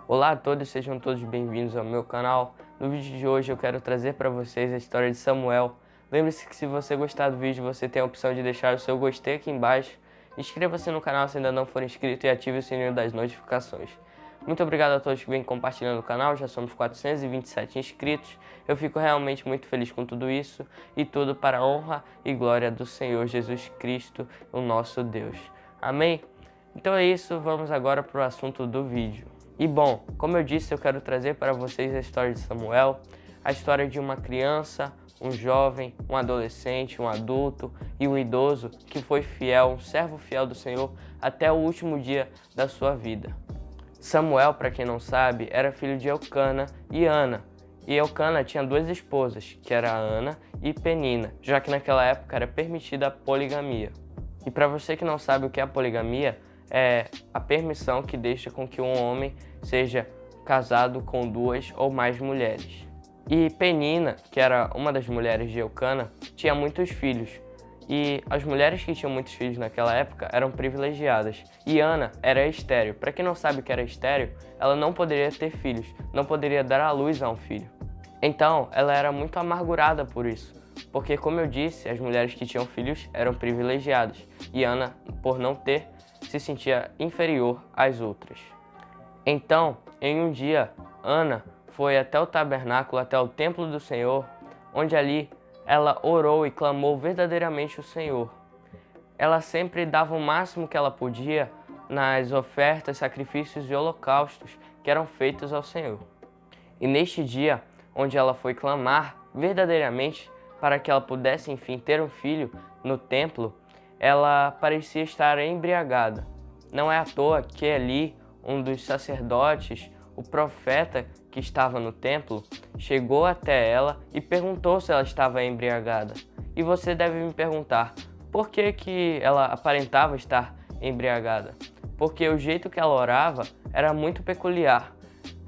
Olá a todos, sejam todos bem-vindos ao meu canal. No vídeo de hoje eu quero trazer para vocês a história de Samuel. Lembre-se que se você gostar do vídeo, você tem a opção de deixar o seu gostei aqui embaixo. Inscreva-se no canal se ainda não for inscrito e ative o sininho das notificações. Muito obrigado a todos que vêm compartilhando o canal, já somos 427 inscritos. Eu fico realmente muito feliz com tudo isso e tudo para a honra e glória do Senhor Jesus Cristo, o nosso Deus. Amém? Então é isso, vamos agora para o assunto do vídeo. E bom, como eu disse, eu quero trazer para vocês a história de Samuel, a história de uma criança, um jovem, um adolescente, um adulto e um idoso que foi fiel, um servo fiel do Senhor até o último dia da sua vida. Samuel, para quem não sabe, era filho de Elcana e Ana. E Elcana tinha duas esposas, que era Ana e Penina, já que naquela época era permitida a poligamia. E para você que não sabe o que é a poligamia, é a permissão que deixa com que um homem seja casado com duas ou mais mulheres. E Penina, que era uma das mulheres de Elcana, tinha muitos filhos. E as mulheres que tinham muitos filhos naquela época eram privilegiadas. E Ana era estéril. Para quem não sabe o que era estéril, ela não poderia ter filhos, não poderia dar à luz a um filho. Então, ela era muito amargurada por isso. Porque, como eu disse, as mulheres que tinham filhos eram privilegiadas. E Ana, por não ter, se sentia inferior às outras. Então, em um dia, Ana foi até o tabernáculo, até o templo do Senhor, onde ali ela orou e clamou verdadeiramente o Senhor. Ela sempre dava o máximo que ela podia nas ofertas, sacrifícios e holocaustos que eram feitos ao Senhor. E neste dia, onde ela foi clamar verdadeiramente para que ela pudesse enfim ter um filho no templo, ela parecia estar embriagada. Não é à toa que ali um dos sacerdotes, o profeta que estava no templo, chegou até ela e perguntou se ela estava embriagada. E você deve me perguntar, por que ela aparentava estar embriagada? Porque o jeito que ela orava era muito peculiar.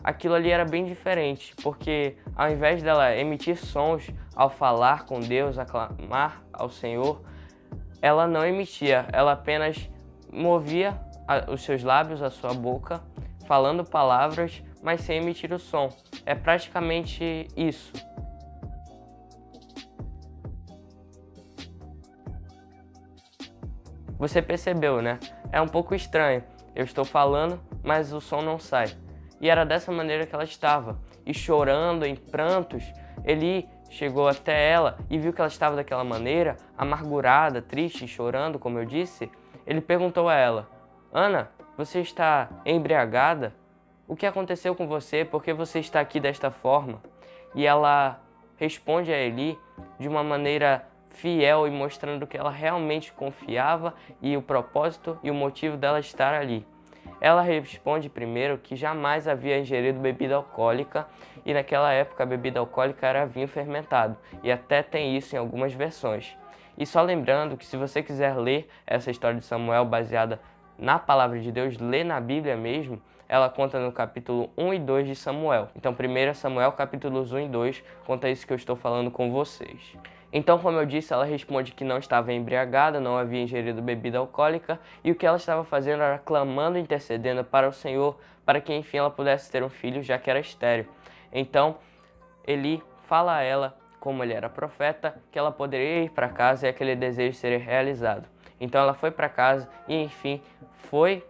Aquilo ali era bem diferente, porque ao invés dela emitir sons ao falar com Deus, aclamar ao Senhor, ela não emitia, ela apenas movia os seus lábios, a sua boca, falando palavras, mas sem emitir o som. É praticamente isso. Você percebeu, né? É um pouco estranho. Eu estou falando, mas o som não sai. E era dessa maneira que ela estava. E chorando, em prantos, Eli chegou até ela e viu que ela estava daquela maneira, amargurada, triste, chorando, como eu disse. Ele perguntou a ela: Ana, você está embriagada? O que aconteceu com você? Por que você está aqui desta forma? E ela responde a Eli de uma maneira fiel e mostrando que ela realmente confiava e o propósito e o motivo dela estar ali. Ela responde primeiro que jamais havia ingerido bebida alcoólica e naquela época a bebida alcoólica era vinho fermentado e até tem isso em algumas versões. E só lembrando que se você quiser ler essa história de Samuel baseada na palavra de Deus, lê na Bíblia mesmo, ela conta no capítulo 1 e 2 de Samuel. Então 1 Samuel capítulos 1 e 2 conta isso que eu estou falando com vocês. Então, como eu disse, ela responde que não estava embriagada, não havia ingerido bebida alcoólica e o que ela estava fazendo era clamando e intercedendo para o Senhor para que enfim ela pudesse ter um filho, já que era estéril. Então, Eli fala a ela, como ele era profeta, que ela poderia ir para casa e aquele desejo seria realizado. Então ela foi para casa e enfim foi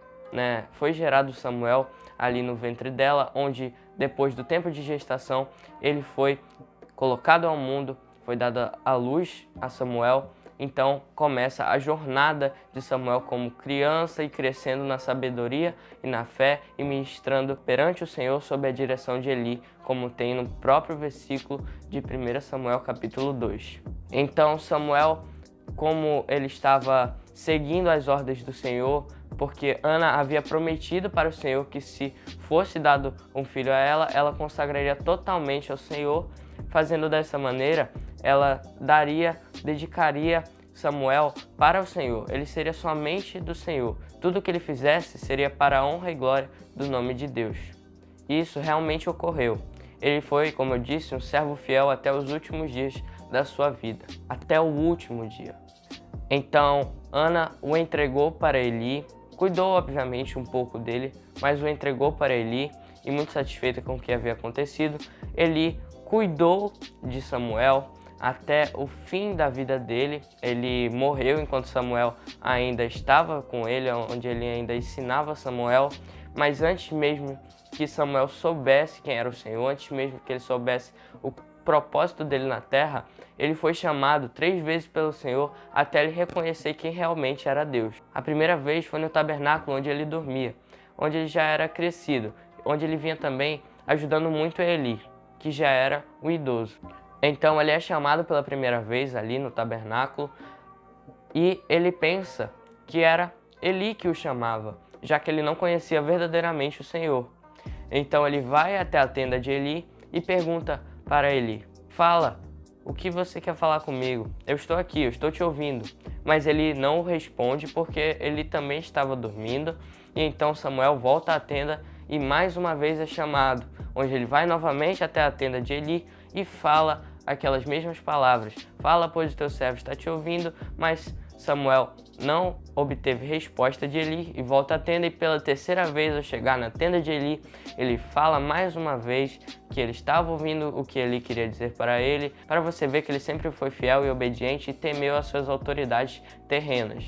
gerado Samuel ali no ventre dela, onde depois do tempo de gestação ele foi colocado ao mundo, foi dada à luz a Samuel. Então começa a jornada de Samuel como criança e crescendo na sabedoria e na fé e ministrando perante o Senhor sob a direção de Eli, como tem no próprio versículo de 1 Samuel capítulo 2. Então Samuel, como ele estava seguindo as ordens do Senhor, porque Ana havia prometido para o Senhor que se fosse dado um filho a ela, ela consagraria totalmente ao Senhor. Fazendo dessa maneira, ela dedicaria Samuel para o Senhor. Ele seria somente do Senhor. Tudo o que ele fizesse seria para a honra e glória do nome de Deus. E isso realmente ocorreu. Ele foi, como eu disse, um servo fiel até os últimos dias da sua vida. Até o último dia. Então, Ana o entregou para Eli, cuidou obviamente um pouco dele, mas o entregou para Eli e muito satisfeita com o que havia acontecido, Eli cuidou de Samuel até o fim da vida dele. Ele morreu enquanto Samuel ainda estava com ele, onde ele ainda ensinava Samuel, mas antes mesmo que Samuel soubesse quem era o Senhor, antes mesmo que ele soubesse o propósito dele na terra, ele foi chamado 3 vezes pelo Senhor até ele reconhecer quem realmente era Deus. A primeira vez foi no tabernáculo onde ele dormia, onde ele já era crescido, onde ele vinha também ajudando muito Eli, que já era um idoso. Então ele é chamado pela primeira vez ali no tabernáculo e ele pensa que era Eli que o chamava, já que ele não conhecia verdadeiramente o Senhor. Então ele vai até a tenda de Eli e pergunta para Eli: fala, o que você quer falar comigo? Eu estou aqui, eu estou te ouvindo. Mas ele não responde porque ele também estava dormindo. E então Samuel volta à tenda e mais uma vez é chamado, onde ele vai novamente até a tenda de Eli e fala aquelas mesmas palavras: fala, pois o teu servo está te ouvindo. Mas Samuel não obteve resposta de Eli e volta à tenda, e pela terceira vez ao chegar na tenda de Eli, ele fala mais uma vez que ele estava ouvindo o que Eli queria dizer para ele, para você ver que ele sempre foi fiel e obediente e temeu as suas autoridades terrenas.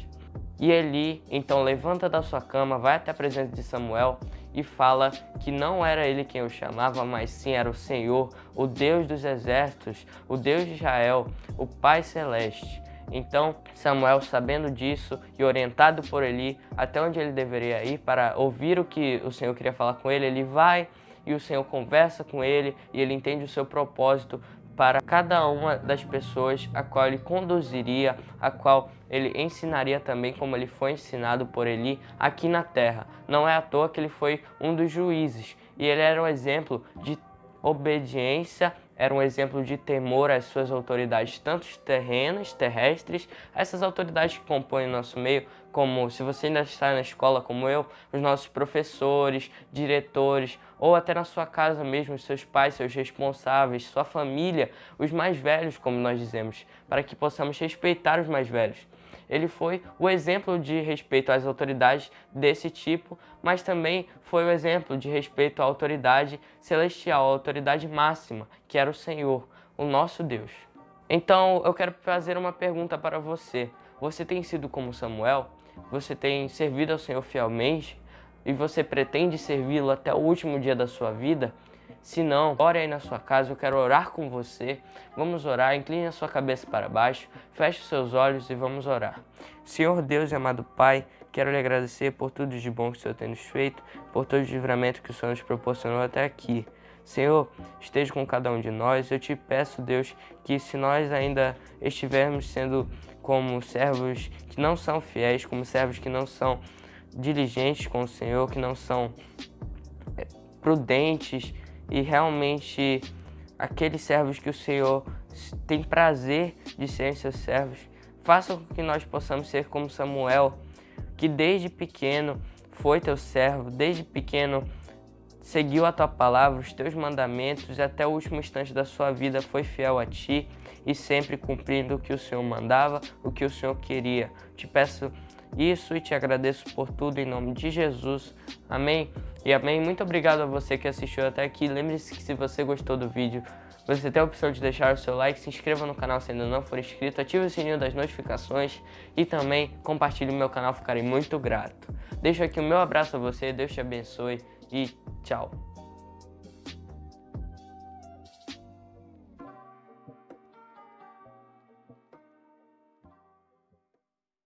E Eli então levanta da sua cama, vai até a presença de Samuel e fala que não era ele quem o chamava, mas sim era o Senhor, o Deus dos exércitos, o Deus de Israel, o Pai Celeste. Então Samuel, sabendo disso e orientado por Eli até onde ele deveria ir para ouvir o que o Senhor queria falar com ele, ele vai e o Senhor conversa com ele e ele entende o seu propósito para cada uma das pessoas a qual ele conduziria, a qual ele ensinaria também, como ele foi ensinado por Eli aqui na terra. Não é à toa que ele foi um dos juízes e ele era um exemplo de obediência, era um exemplo de temor às suas autoridades, tanto terrenas, terrestres, essas autoridades que compõem o nosso meio, como se você ainda está na escola como eu, os nossos professores, diretores, ou até na sua casa mesmo, os seus pais, seus responsáveis, sua família, os mais velhos, como nós dizemos, para que possamos respeitar os mais velhos. Ele foi o exemplo de respeito às autoridades desse tipo, mas também foi o exemplo de respeito à autoridade celestial, à autoridade máxima, que era o Senhor, o nosso Deus. Então eu quero fazer uma pergunta para você. Você tem sido como Samuel? Você tem servido ao Senhor fielmente? E você pretende servi-lo até o último dia da sua vida? Se não, ore aí na sua casa, eu quero orar com você. Vamos orar, incline a sua cabeça para baixo, feche os seus olhos e vamos orar. Senhor Deus e amado Pai, quero lhe agradecer por tudo de bom que o Senhor tem nos feito, por todo o livramento que o Senhor nos proporcionou até aqui. Senhor, esteja com cada um de nós. Eu te peço, Deus, que se nós ainda estivermos sendo como servos que não são fiéis, como servos que não são diligentes com o Senhor, que não são prudentes, e realmente aqueles servos que o Senhor tem prazer de serem seus servos, faça com que nós possamos ser como Samuel, que desde pequeno foi teu servo, desde pequeno seguiu a tua palavra, os teus mandamentos, e até o último instante da sua vida foi fiel a ti e sempre cumprindo o que o Senhor mandava, o que o Senhor queria. Te peço isso e te agradeço por tudo em nome de Jesus. Amém e amém. Muito obrigado a você que assistiu até aqui. Lembre-se que se você gostou do vídeo, você tem a opção de deixar o seu like, se inscreva no canal se ainda não for inscrito, ative o sininho das notificações e também compartilhe o meu canal, ficarei muito grato. Deixo aqui o meu abraço a você, Deus te abençoe e tchau.